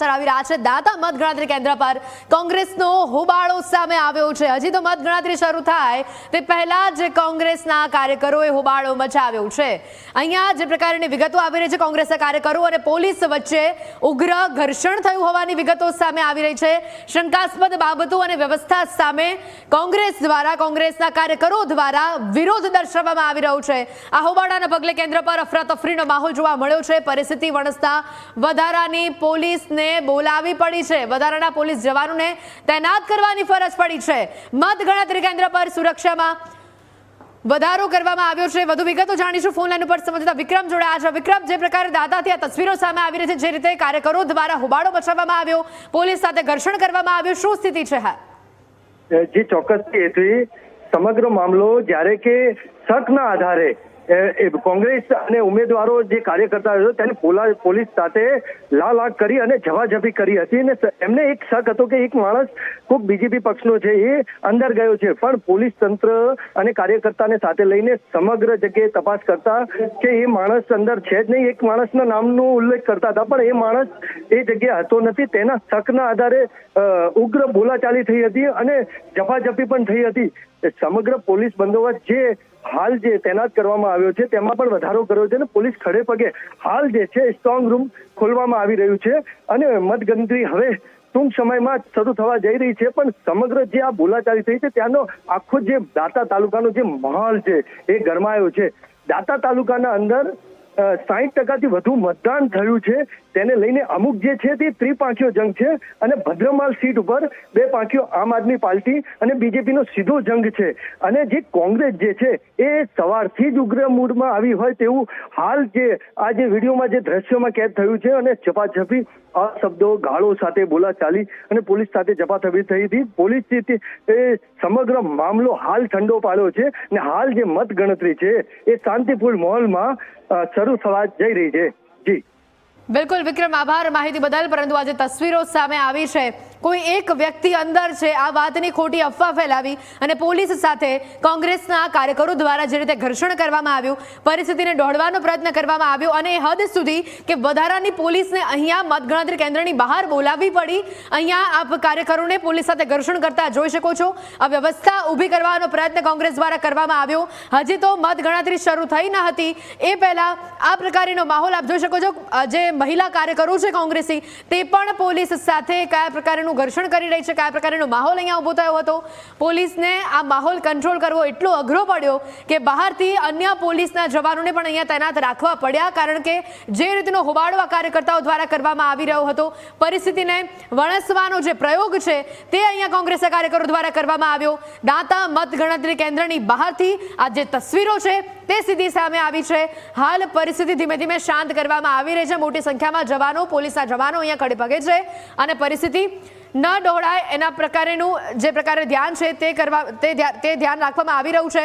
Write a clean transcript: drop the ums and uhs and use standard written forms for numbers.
સમાચાર આવી રહ્યા છે। દાંતા મતગણતરી કેન્દ્ર પર કોંગ્રેસનો હોબાળો સામે આવ્યો છે। હજી તો મતગણતરી શરૂ થાય તે પહેલા જ કોંગ્રેસના કાર્યકરોએ હોબાળો મચાવ્યો છે। અહીંયા જે પ્રકારની વિગતો આવી રહી છે, કોંગ્રેસના કાર્યકરો અને પોલીસ વચ્ચે ઉગ્ર ઘર્ષણ થયું હોવાની વિગતો સામે આવી રહી છે। શંકાસ્પદ બાબતો અને વ્યવસ્થા સામે કોંગ્રેસ દ્વારા, કોંગ્રેસના કાર્યકરો દ્વારા વિરોધ દર્શાવવામાં આવી રહ્યો છે। આ હોબાળાના પગલે કેન્દ્ર પર અફરાતફરીનો માહોલ જોવા મળ્યો છે। પરિસ્થિતિ વણસતા વધારાની પોલીસને બોલાવી પડી છે, વધારાના પોલીસ જવાનોને તૈનાત કરવાની ફરજ પડી છે। મતગણતરી કેન્દ્ર પર સુરક્ષામાં વધારો કરવામાં આવ્યો છે। વધુ વિગતો જાણીશું ફોન લાઈન ઉપર સંવાદદાતા વિક્રમ જોડાયા છે। વિક્રમ, જે પ્રકારે દાદાથી આ તસવીરો સામે આવી રહી છે, જે રીતે કાર્યકરો દ્વારા હોબાળો મચાવવામાં આવ્યો, પોલીસ સાથે ઘર્ષણ કરવામાં આવ્યું, શું સ્થિતિ છે? જી ચોક્કસથી સમગ્ર મામલો જ્યારે કે શકના આધારે કોંગ્રેસ અને ઉમેદવારો જે કાર્યકર્તા હતો તેને પોલીસ સાથે લાલાક કરી અને ઝપાઝપી કરી હતી અને એમને એક શક હતો કે એક માણસ ખૂબ બીજેપી પક્ષનો છે, એ અંદર ગયો છે, પણ પોલીસ તંત્ર અને કાર્યકર્તાને સાથે લઈને સમગ્ર જગ્યાએ તપાસ કરતા કે એ માણસ અંદર છે જ નહીં, એક માણસના નામનો ઉલ્લેખ કરતા હતા પણ એ માણસ એ જગ્યાએ હતો નથી। તેના શકના આધારે ઉગ્ર બોલાચાલી થઈ હતી અને ઝપાઝપી પણ થઈ હતી। સમગ્ર પોલીસ બંદોબસ્ત જે હાલ જે તૈનાત કરવામાં આવ્યો છે તેમાં પણ વધારો કર્યો છે અને પોલીસ ખડે પગે હાલ જે છે સ્ટ્રોંગ રૂમ ખોલવામાં આવી રહ્યું છે અને મતગણતરી હવે ટૂંક સમયમાં શરૂ થવા જઈ રહી છે। પણ સમગ્ર જે આ બોલાચાલી થઈ છે ત્યાંનો આખો જે દાંતા તાલુકાનો જે માહોલ છે એ ગરમાયો છે। દાંતા તાલુકાના અંદર 60% વધુ મતદાન થયું છે, તેને લઈને અમુક જે છે તે ત્રિપાંખીયો જંગ છે અને ભદ્રમાલ સીટ ઉપર બે પાંખીઓ આમ આદમી પાર્ટી અને બીજેપીનો સીધો જંગ છે અને જે કોંગ્રેસ જે છે એ સવારથી જ ઉગ્ર મૂડમાં આવી હોય તેવું હાલ જે આ જે વિડીયોમાં જે દ્રશ્યોમાં કેદ થયું છે અને ઝપાઝપી આ શબ્દો ગાળો સાથે બોલાચાલી અને પોલીસ સાથે ઝપાઝપી થઈ હતી। પોલીસ એ સમગ્ર મામલો હાલ ઠંડો પાડ્યો છે અને હાલ જે મતગણતરી છે એ શાંતિપૂર્ણ માહોલમાં શરૂ થવા જઈ રહી છે। જી બિલકુલ વિક્રમ, આભાર માહિતી બદલ। પરંતુ આજે તસવીરો સામે આવી છે, કોઈ એક વ્યક્તિ અંદર છે, આ વાતની ખોટી અફવા ફેલાવી અને પોલીસ સાથે કોંગ્રેસના કાર્યકરો દ્વારા જે રીતે ઘર્ષણ કરવામાં આવ્યું, પરિસ્થિતિને દોડવાનો પ્રયત્ન કરવામાં આવ્યો અને હદ સુધી કે વધારાની પોલીસને અહીંયા મતગણતરી કેન્દ્રની બહાર બોલાવવી પડી। અહીંયા આપ કાર્યકરોને પોલીસ સાથે ઘર્ષણ કરતા જોઈ શકો છો। આ વ્યવસ્થા ઊભી કરવાનો પ્રયત્ન કોંગ્રેસ દ્વારા કરવામાં આવ્યો। હજી તો મતગણતરી શરૂ થઈ ન હતી એ પહેલા આ પ્રકારનો માહોલ આપ જોઈ શકો છો। જે મહિલા કાર્યકરો છે કોંગ્રેસી, તે પણ પોલીસ સાથે કયા પ્રકારનું ઘર્ષણ કરી રહી છે, કયા પ્રકારનો માહોલ અહીંયા ઉભો થયો હતો। પોલીસને આ માહોલ કંટ્રોલ કરવો એટલો અઘરો પડ્યો કે બહારથી અન્ય પોલીસના જવાનોને પણ અહીંયા તૈનાત રાખવા પડ્યા, કારણ કે જે રીતનો હોબાળો આ કાર્યકર્તાઓ દ્વારા કરવામાં આવી રહ્યો હતો, પરિસ્થિતિને વણસવાનો જે પ્રયોગ છે તે અહીંયા કોંગ્રેસના કાર્યકરો દ્વારા કરવામાં આવ્યો। દાંતા મતગણતરી કેન્દ્રની બહારથી આ જે તસવીરો છે તે સીધી સામે આવી છે। હાલ પરિસ્થિતિ ધીમે ધીમે શાંત કરવામાં આવી રહી છે। મોટી સંખ્યામાં જવાનો, પોલીસના જવાનો અહીંયા ખડે પગે છે અને પરિસ્થિતિ ન દોડાય એના પ્રકારેનું જે પ્રકારે ધ્યાન છે તે ધ્યાન રાખવામાં આવી રહ્યું છે।